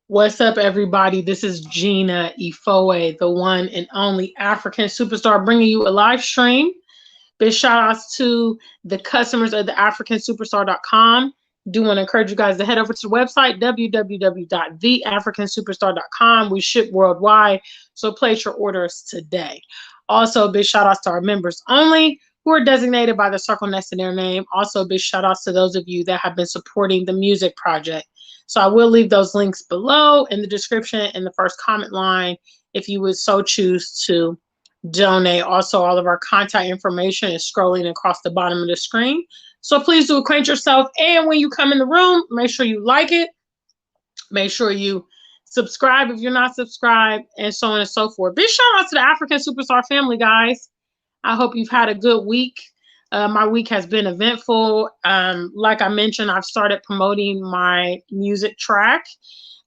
What's up, everybody? This is Gina Ifoe, the one and only African superstar, bringing you a live stream. Big shout outs to the customers of the Afrikansuperstar.com. Do want to encourage you guys to head over to the website, www.theafrikansuperstar.com. We ship worldwide, so place your orders today. Also, big shout outs to our members only who are designated by the circle next to their name. Also, big shout outs to those of you that have been supporting the music project. So I will leave those links below in the description in the first comment line if you would so choose to donate. Also, all of our contact information is scrolling across the bottom of the screen. So please do acquaint yourself. And when you come in the room, make sure you like it. Make sure you subscribe if you're not subscribed, and so on and so forth. Big shout out to the African Superstar family, guys. I hope you've had a good week. My week has been eventful. Like I mentioned, I've started promoting my music track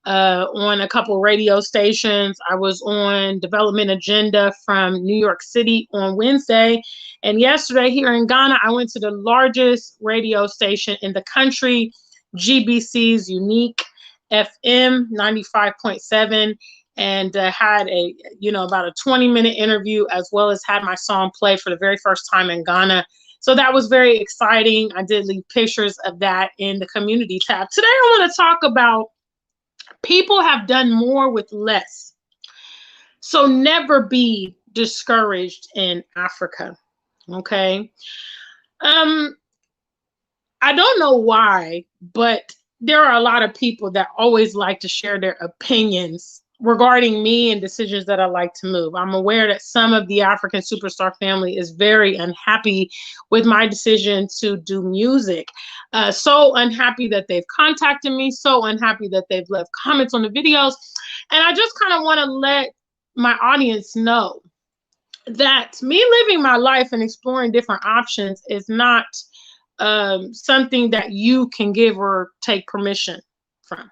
on a couple radio stations. I was on Development Agenda from New York City on Wednesday. And yesterday here in Ghana, I went to the largest radio station in the country, GBC's Unique FM 95.7. And had about a 20-minute interview, as well as had my song play for the very first time in Ghana. So that was very exciting. I did leave pictures of that in the community tab. Today, I want to talk about people have done more with less. So never be discouraged in Africa. Okay. I don't know why, but there are a lot of people that always like to share their opinions regarding me and decisions that I like to move. I'm aware that some of the African Superstar family is very unhappy with my decision to do music. So unhappy that they've contacted me, so unhappy that they've left comments on the videos. And I just kind of want to let my audience know that me living my life and exploring different options is not something that you can give or take permission from.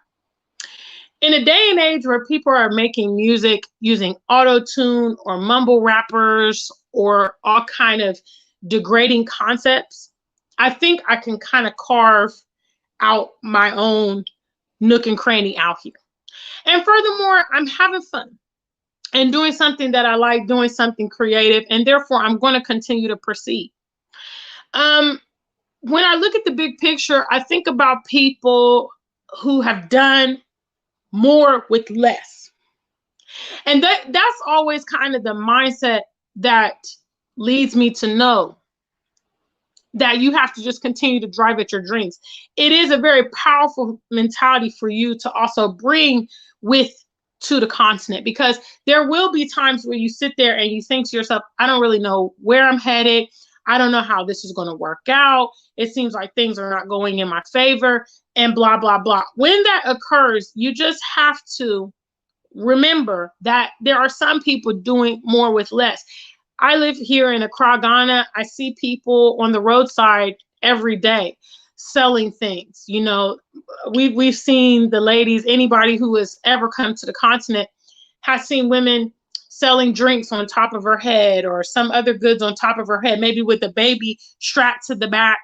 In a day and age where people are making music using auto-tune or mumble rappers or all kind of degrading concepts, I think I can kind of carve out my own nook and cranny out here. And furthermore, I'm having fun and doing something that I like, doing something creative, and therefore I'm going to continue to proceed. When I look at the big picture, I think about people who have done more with less. And that's always kind of the mindset that leads me to know that you have to just continue to drive at your dreams. It is a very powerful mentality for you to also bring with to the continent, because there will be times where you sit there and you think to yourself, I don't really know where I'm headed. I don't know how this is going to work out. It seems like things are not going in my favor, and blah, blah, blah. When that occurs, you just have to remember that there are some people doing more with less. I live here in Accra, Ghana. I see people on the roadside every day selling things. You know, we've seen the ladies, anybody who has ever come to the continent has seen women selling drinks on top of her head or some other goods on top of her head, maybe with a baby strapped to the back.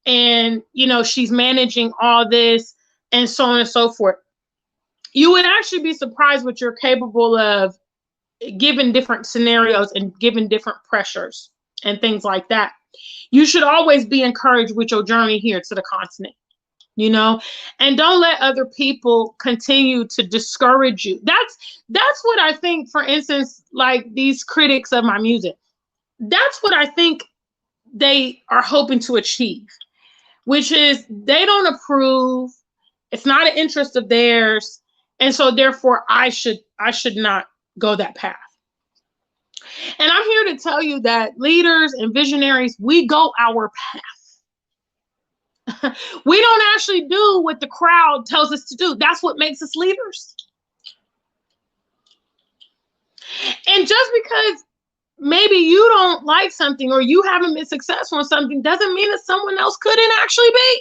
And, you know, she's managing all this and so on and so forth. You would actually be surprised what you're capable of given different scenarios and given different pressures and things like that. You should always be encouraged with your journey here to the continent, you know, and don't let other people continue to discourage you. That's what I think, for instance, like these critics of my music, that's what I think they are hoping to achieve, which is they don't approve. It's not an interest of theirs. And so therefore I should not go that path. And I'm here to tell you that leaders and visionaries, we go our path. We don't actually do what the crowd tells us to do. That's what makes us leaders. And just because maybe you don't like something or you haven't been successful in something doesn't mean that someone else couldn't actually be.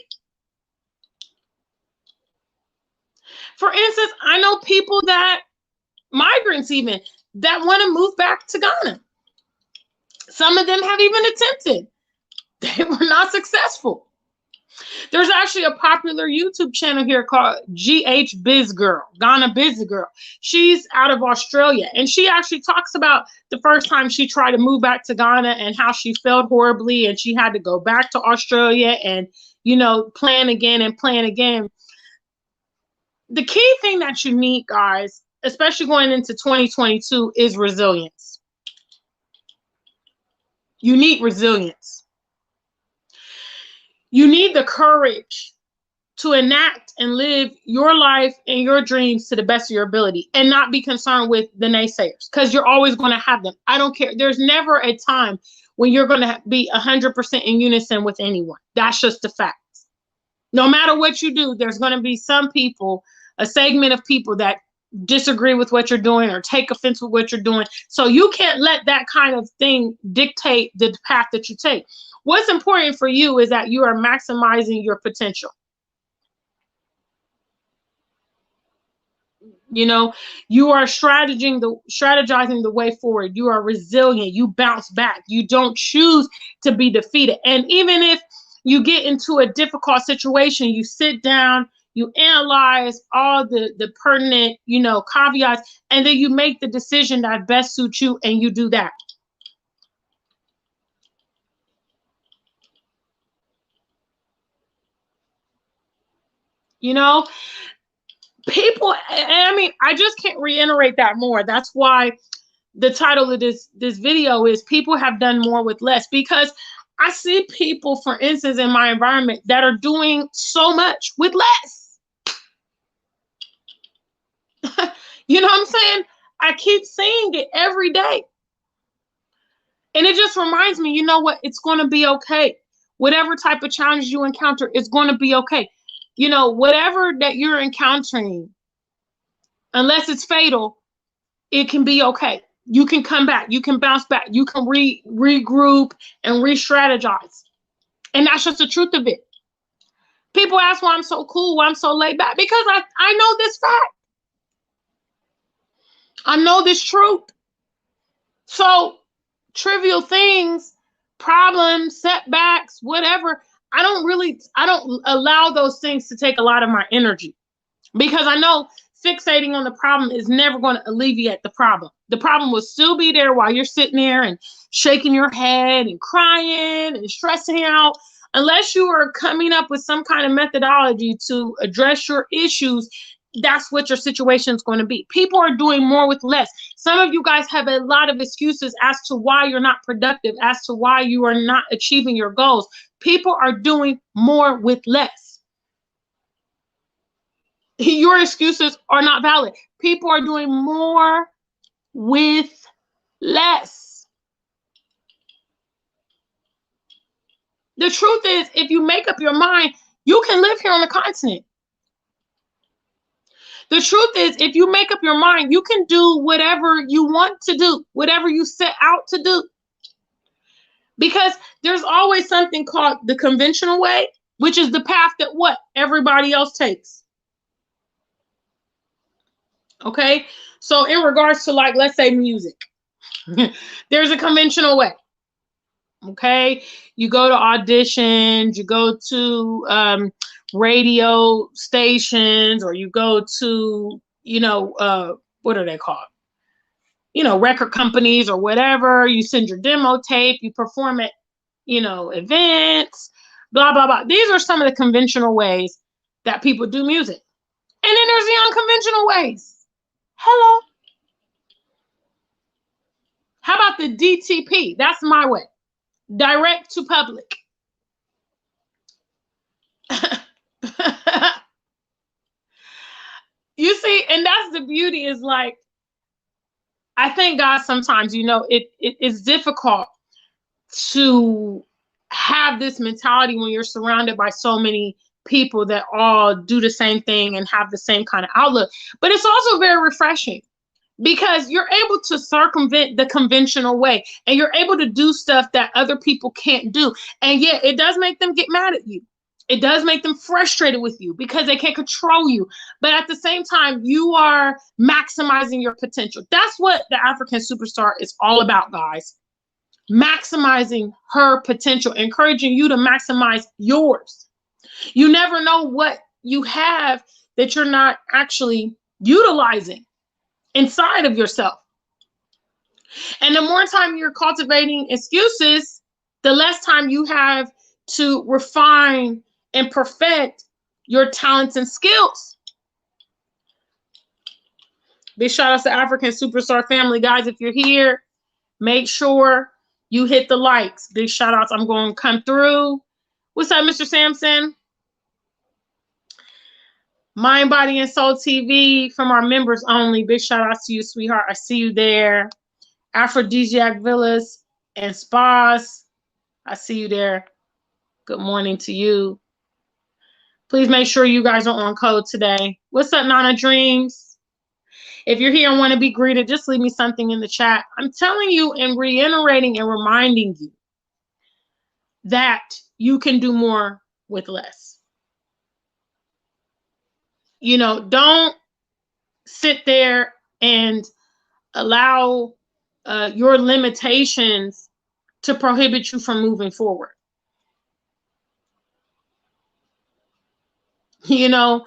For instance, I know people that, migrants even, that want to move back to Ghana. Some of them have even attempted. They were not successful. There's actually a popular YouTube channel here called GH Biz Girl, Ghana Biz Girl. She's out of Australia, and she actually talks about the first time she tried to move back to Ghana and how she failed horribly, and she had to go back to Australia and, plan again and plan again. The key thing that you need, guys, especially going into 2022, is resilience. You need resilience. You need the courage to enact and live your life and your dreams to the best of your ability and not be concerned with the naysayers, because you're always going to have them. I don't care. There's never a time when you're going to be 100% in unison with anyone. That's just the fact. No matter what you do, there's going to be some people, a segment of people that disagree with what you're doing or take offense with what you're doing. So you can't let that kind of thing dictate the path that you take. What's important for you is that you are maximizing your potential. You are strategizing the way forward. You are resilient. You bounce back. You don't choose to be defeated. And even if you get into a difficult situation, you sit down, you analyze all the pertinent, caveats, and then you make the decision that best suits you, and you do that. People, I just can't reiterate that more. That's why the title of this video is People Have Done More with Less, because I see people, for instance, in my environment that are doing so much with less. You know what I'm saying? I keep seeing it every day. And it just reminds me, you know what? It's going to be okay. Whatever type of challenge you encounter, it's going to be okay. Whatever that you're encountering, unless it's fatal, it can be okay. You can come back. You can bounce back. You can regroup and re-strategize. And that's just the truth of it. People ask why I'm so cool, why I'm so laid back, because I know this fact. I know this truth. So trivial things, problems, setbacks, whatever, I don't allow those things to take a lot of my energy, because I know fixating on the problem is never going to alleviate the problem. The problem will still be there while you're sitting there and shaking your head and crying and stressing out. Unless you are coming up with some kind of methodology to address your issues, that's what your situation is going to be. People are doing more with less. Some of you guys have a lot of excuses as to why you're not productive, as to why you are not achieving your goals. People are doing more with less. Your excuses are not valid. People are doing more with less. The truth is, if you make up your mind, you can live here on the continent. The truth is, if you make up your mind, you can do whatever you want to do, whatever you set out to do. Because there's always something called the conventional way, which is the path that everybody else takes. Okay? So in regards to, let's say music, there's a conventional way. Okay? You go to auditions, you go to radio stations, or you go to, what are they called? Record companies or whatever. You send your demo tape, you perform at, events, blah, blah, blah. These are some of the conventional ways that people do music. And then there's the unconventional ways. Hello. How about the DTP? That's my way. Direct to public. You see, and that's the beauty, is I thank God sometimes, it's difficult to have this mentality when you're surrounded by so many people that all do the same thing and have the same kind of outlook. But it's also very refreshing, because you're able to circumvent the conventional way, and you're able to do stuff that other people can't do. And yet it does make them get mad at you. It does make them frustrated with you because they can't control you. But at the same time, you are maximizing your potential. That's what the African Superstar is all about, guys. Maximizing her potential, encouraging you to maximize yours. You never know what you have that you're not actually utilizing inside of yourself. And the more time you're cultivating excuses, the less time you have to refine and perfect your talents and skills. Big shout out to African Superstar family. Guys, if you're here, make sure you hit the likes. Big shout outs. I'm going to come through. What's up, Mr. Sampson? Mind, Body, and Soul TV from our members only. Big shout outs to you, sweetheart. I see you there. Aphrodisiac Villas and Spas. I see you there. Good morning to you. Please make sure you guys are on code today. What's up, Nana Dreams? If you're here and want to be greeted, just leave me something in the chat. I'm telling you and reiterating and reminding you that you can do more with less. You know, don't sit there and allow your limitations to prohibit you from moving forward. You know,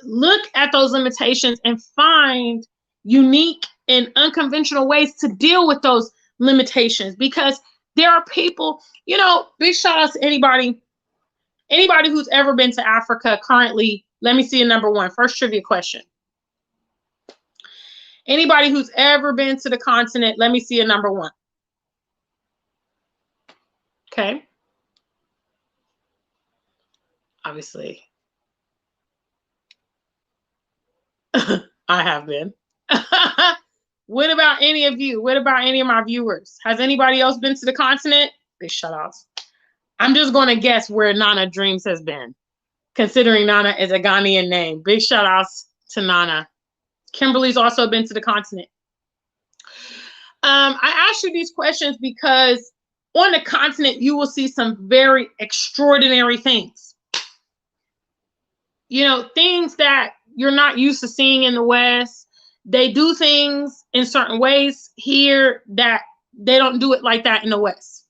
look at those limitations and find unique and unconventional ways to deal with those limitations, because there are people, you know, big shout out to anybody who's ever been to Africa currently. Let me see a number one. First trivia question. Anybody who's ever been to the continent, let me see a number one. Okay. Obviously. I have been. What about any of you? What about any of my viewers? Has anybody else been to the continent? Big shout outs. I'm just going to guess where Nana Dreams has been, considering Nana is a Ghanaian name. Big shout outs to Nana. Kimberly's also been to the continent. I asked you these questions because on the continent, you will see some very extraordinary things. You know, things that you're not used to seeing in the West. They do things in certain ways here that they don't do it like that in the West.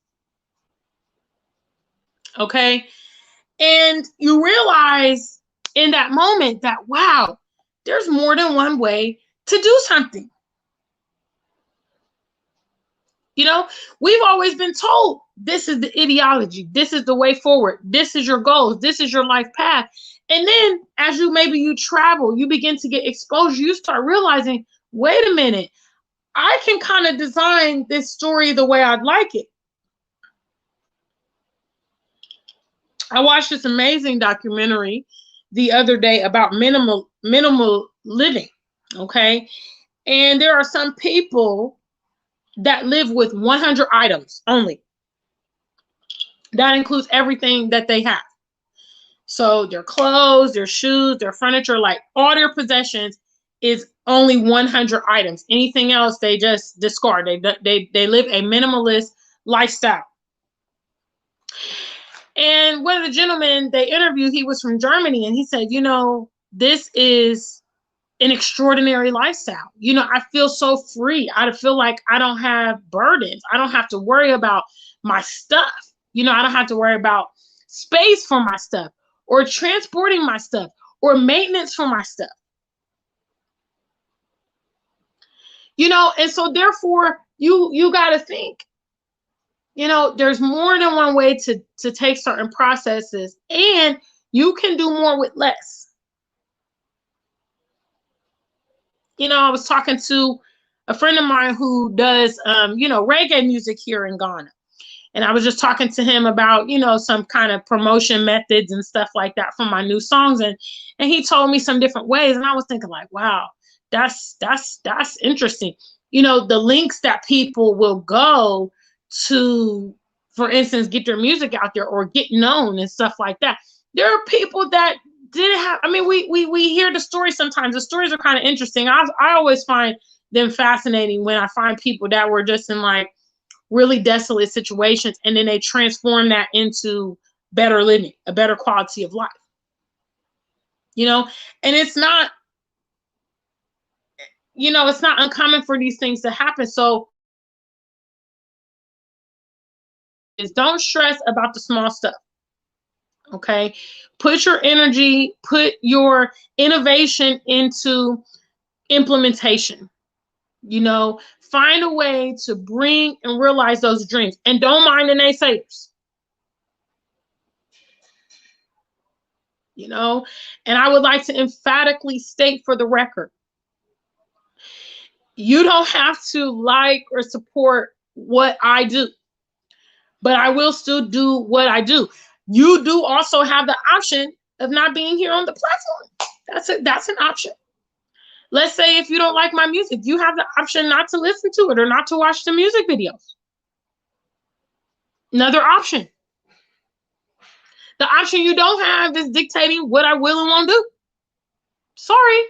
Okay? And you realize in that moment that, wow, there's more than one way to do something. You know, we've always been told this is the ideology, this is the way forward, this is your goals, this is your life path. And then as you travel, you begin to get exposure, you start realizing, wait a minute, I can kind of design this story the way I'd like it. I watched this amazing documentary the other day about minimal living, okay? And there are some people that live with 100 items only. That includes everything that they have. So their clothes, their shoes, their furniture, like all their possessions is only 100 items. Anything else, they just discard. They live a minimalist lifestyle. And one of the gentlemen they interviewed, he was from Germany, and he said, you know, this is an extraordinary lifestyle. You know, I feel so free. I feel like I don't have burdens. I don't have to worry about my stuff. You know, I don't have to worry about space for my stuff or transporting my stuff or maintenance for my stuff. You know, and so therefore you got to think, you know, there's more than one way to take certain processes, and you can do more with less. You know, I was talking to a friend of mine who does, you know, reggae music here in Ghana. And I was just talking to him about, you know, some kind of promotion methods and stuff like that for my new songs. And he told me some different ways. And I was thinking like, wow, that's interesting. You know, the links that people will go to, for instance, get their music out there or get known and stuff like that. There are people that didn't have, I mean, we hear the stories sometimes. The stories are kind of interesting. I always find them fascinating when I find people that were just in like really desolate situations, and then they transform that into better living, a better quality of life. You know, and it's not, you know, it's not uncommon for these things to happen. So don't stress about the small stuff. Okay. Put your energy, put your innovation into implementation. You know, find a way to bring and realize those dreams. And don't mind the naysayers. You know, and I would like to emphatically state for the record, you don't have to like or support what I do, but I will still do what I do. You do also have the option of not being here on the platform. That's an option. Let's say if you don't like my music, you have the option not to listen to it or not to watch the music videos. Another option. The option you don't have is dictating what I will and won't do. Sorry.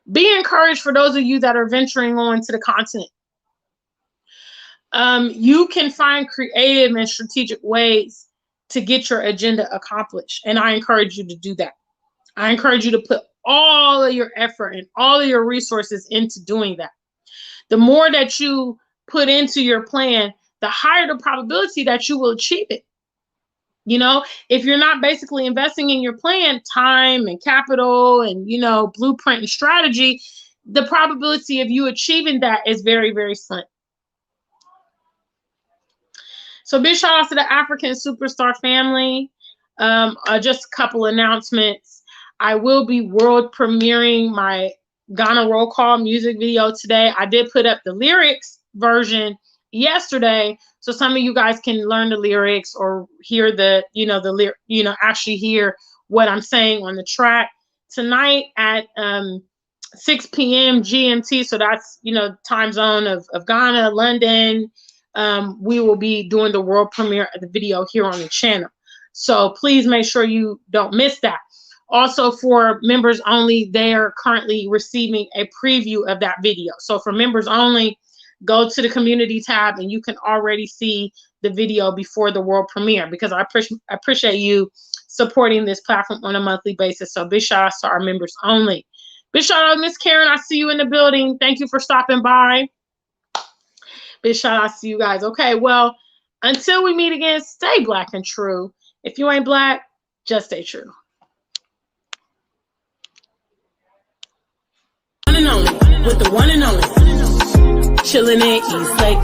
Be encouraged for those of you that are venturing on to the continent. You can find creative and strategic ways to get your agenda accomplished. And I encourage you to do that. I encourage you to put all of your effort and all of your resources into doing that. The more that you put into your plan, the higher the probability that you will achieve it. You know, if you're not basically investing in your plan, time and capital and, you know, blueprint and strategy, the probability of you achieving that is very, very slim. So big shout out to the African Superstar family. Just a couple announcements. I will be world premiering my Ghana Roll Call music video today. I did put up the lyrics version yesterday, so some of you guys can learn the lyrics or hear the, actually hear what I'm saying on the track. Tonight at 6 p.m. GMT, so that's, time zone of Ghana, London, we will be doing the world premiere of the video here on the channel. So please make sure you don't miss that. Also, for members only, they are currently receiving a preview of that video. So for members only, go to the community tab and you can already see the video before the world premiere, because I appreciate you supporting this platform on a monthly basis. So big shout out to our members only. Big shout out to Miss Karen. I see you in the building. Thank you for stopping by. Big shout out to you guys. Okay, well, until we meet again, stay black and true. If you ain't black, just stay true. One and only, with the one and only. Chillin' in East Lake,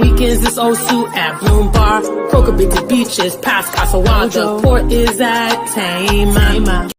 weekends is Osu at Bloom Bar. Crocobit beaches, past Casawado. Port is at Tama.